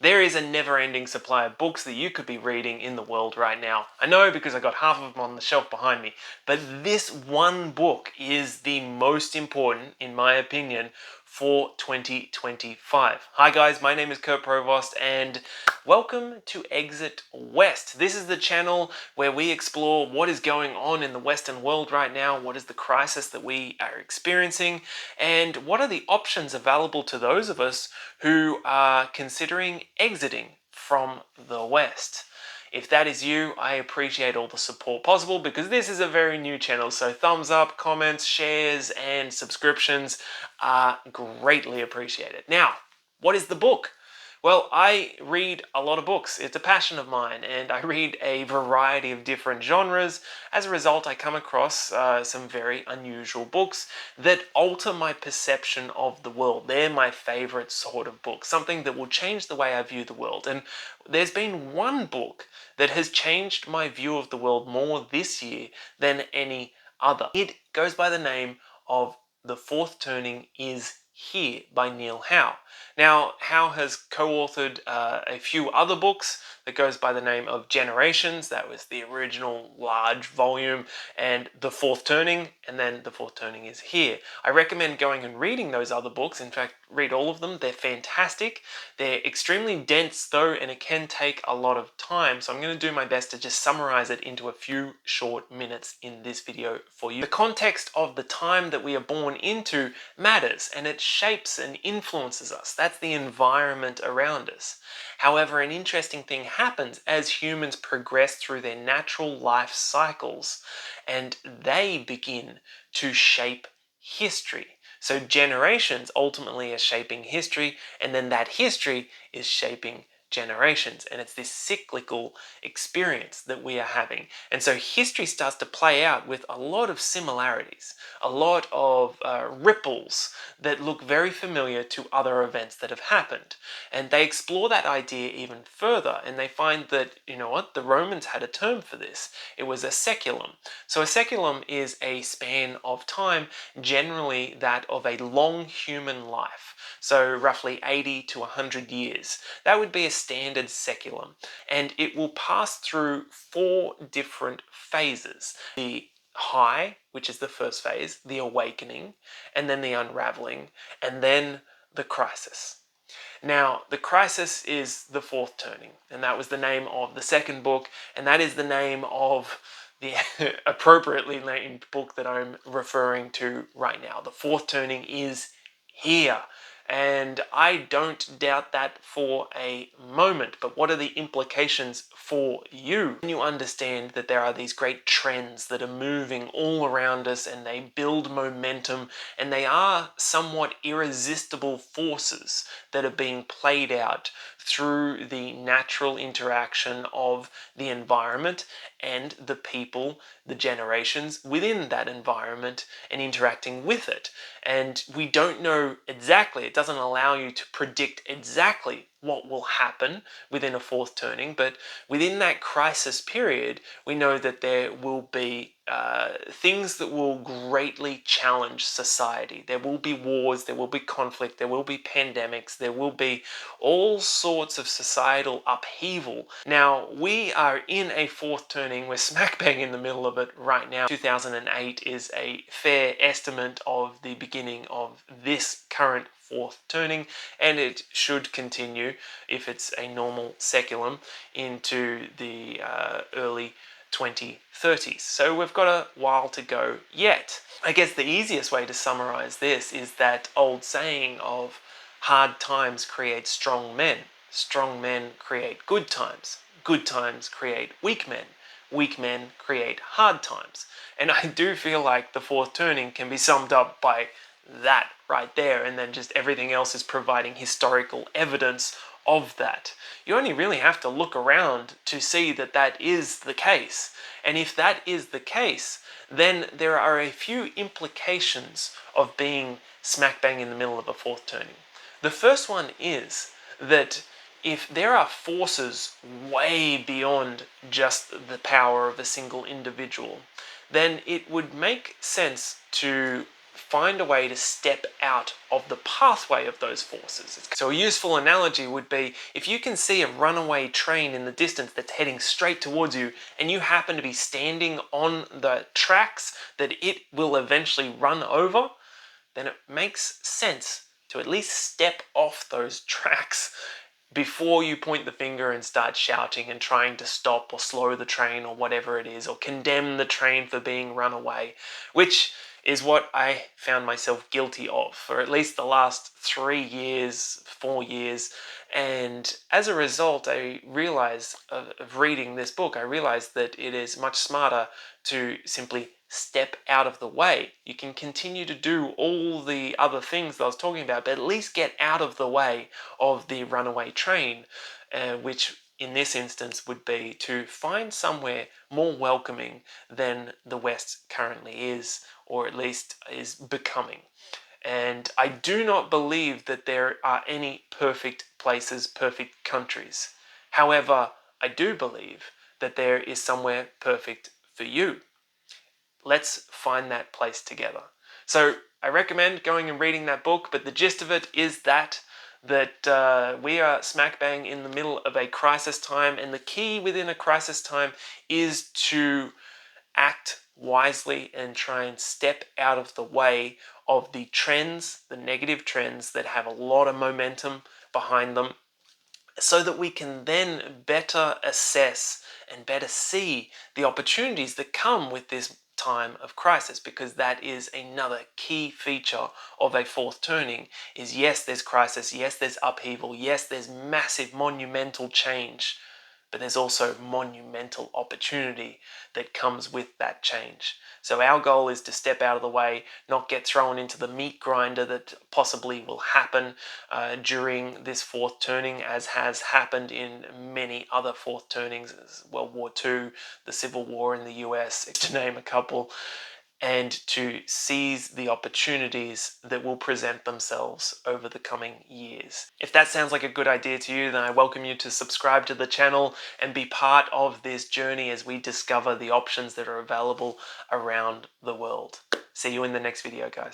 There is a never-ending supply of books that you could be reading in the world right now. I know because I got half of them on the shelf behind me, but this one book is the most important, in my opinion, for 2025. Hi guys, my name is Kurt Provost and welcome to Exit West. This is the channel where we explore what is going on in the Western world right now, what is the crisis that we are experiencing, and what are the options available to those of us who are considering exiting from the West. If that is you, I appreciate all the support possible because this is a very new channel, so thumbs up, comments, shares, and subscriptions are greatly appreciated. Now, what is the book? Well, I read a lot of books. It's a passion of mine, and I read a variety of different genres. As a result, I come across some very unusual books that alter my perception of the world. They're my favorite sort of book, something that will change the way I view the world. And there's been one book that has changed my view of the world more this year than any other. It goes by the name of The Fourth Turning Is Here by Neil Howe. Now, Howe has co-authored a few other books that goes by the name of Generations. That was the original large volume, and The Fourth Turning, and then The Fourth Turning Is Here. I recommend going and reading those other books. In fact, read all of them. They're fantastic. They're extremely dense though, and it can take a lot of time. So I'm going to do my best to just summarize it into a few short minutes in this video for you. The context of the time that we are born into matters, and it shapes and influences us. That's the environment around us. However, an interesting thing happens as humans progress through their natural life cycles, and they begin to shape history. So generations ultimately are shaping history, and then that history is shaping generations, and it's this cyclical experience that we are having. And so history starts to play out with a lot of similarities, a lot of ripples that look very familiar to other events that have happened. And they explore that idea even further, and they find that, you know what, the Romans had a term for this. It was a saeculum. So a saeculum is a span of time, generally that of a long human life. So roughly 80 to 100 years. That would be a standard saeculum, and it will pass through 4 different phases. The high, which is the first phase, the awakening, and then the unraveling, and then the crisis. Now, the crisis is the fourth turning, and that was the name of the second book, and that is the name of the appropriately named book that I'm referring to right now. The fourth turning is here. And I don't doubt that for a moment. But what are the implications for you? When you understand that there are these great trends that are moving all around us and they build momentum, and they are somewhat irresistible forces that are being played out through the natural interaction of the environment and the people, the generations within that environment and interacting with it. And we don't know exactly, it doesn't allow you to predict exactly what will happen within a fourth turning, but within that crisis period, we know that there will be things that will greatly challenge society. There will be wars, there will be conflict, there will be pandemics, there will be all sorts of societal upheaval. Now, we are in a fourth turning, we're smack bang in the middle of it right now. 2008 is a fair estimate of the beginning of this current fourth turning, and it should continue, if it's a normal saeculum, into the early 2030s. So we've got a while to go yet. I guess the easiest way to summarize this is that old saying of hard times create strong men create good times create weak men create hard times. And I do feel like the fourth turning can be summed up by that right there, and then just everything else is providing historical evidence of that. You only really have to look around to see that that is the case. And if that is the case, then there are a few implications of being smack bang in the middle of a fourth turning. The first one is that if there are forces way beyond just the power of a single individual, then it would make sense to find a way to step out of the pathway of those forces. So a useful analogy would be if you can see a runaway train in the distance that's heading straight towards you and you happen to be standing on the tracks that it will eventually run over, then it makes sense to at least step off those tracks before you point the finger and start shouting and trying to stop or slow the train or whatever it is, or condemn the train for being run away, which is what I found myself guilty of for at least the last 3 years, 4 years. And as a result, I realized of reading this book, I realized that it is much smarter to simply step out of the way. You can continue to do all the other things that I was talking about, but at least get out of the way of the runaway train, which in this instance would be to find somewhere more welcoming than the West currently is, or at least is becoming. And I do not believe that there are any perfect places, perfect countries. However, I do believe that there is somewhere perfect for you. Let's find that place together. So I recommend going and reading that book, but the gist of it is that we are smack bang in the middle of a crisis time, and the key within a crisis time is to act wisely and try and step out of the way of the trends, the negative trends that have a lot of momentum behind them, so that we can then better assess and better see the opportunities that come with this time of crisis, because that is another key feature of a fourth turning. Is yes, there's crisis, yes, there's upheaval, yes, there's massive monumental change, but there's also monumental opportunity that comes with that change. So our goal is to step out of the way, not get thrown into the meat grinder that possibly will happen during this fourth turning, as has happened in many other fourth turnings, World War II, the Civil War in the US, to name a couple, and to seize the opportunities that will present themselves over the coming years. If that sounds like a good idea to you, then I welcome you to subscribe to the channel and be part of this journey as we discover the options that are available around the world. See you in the next video, guys.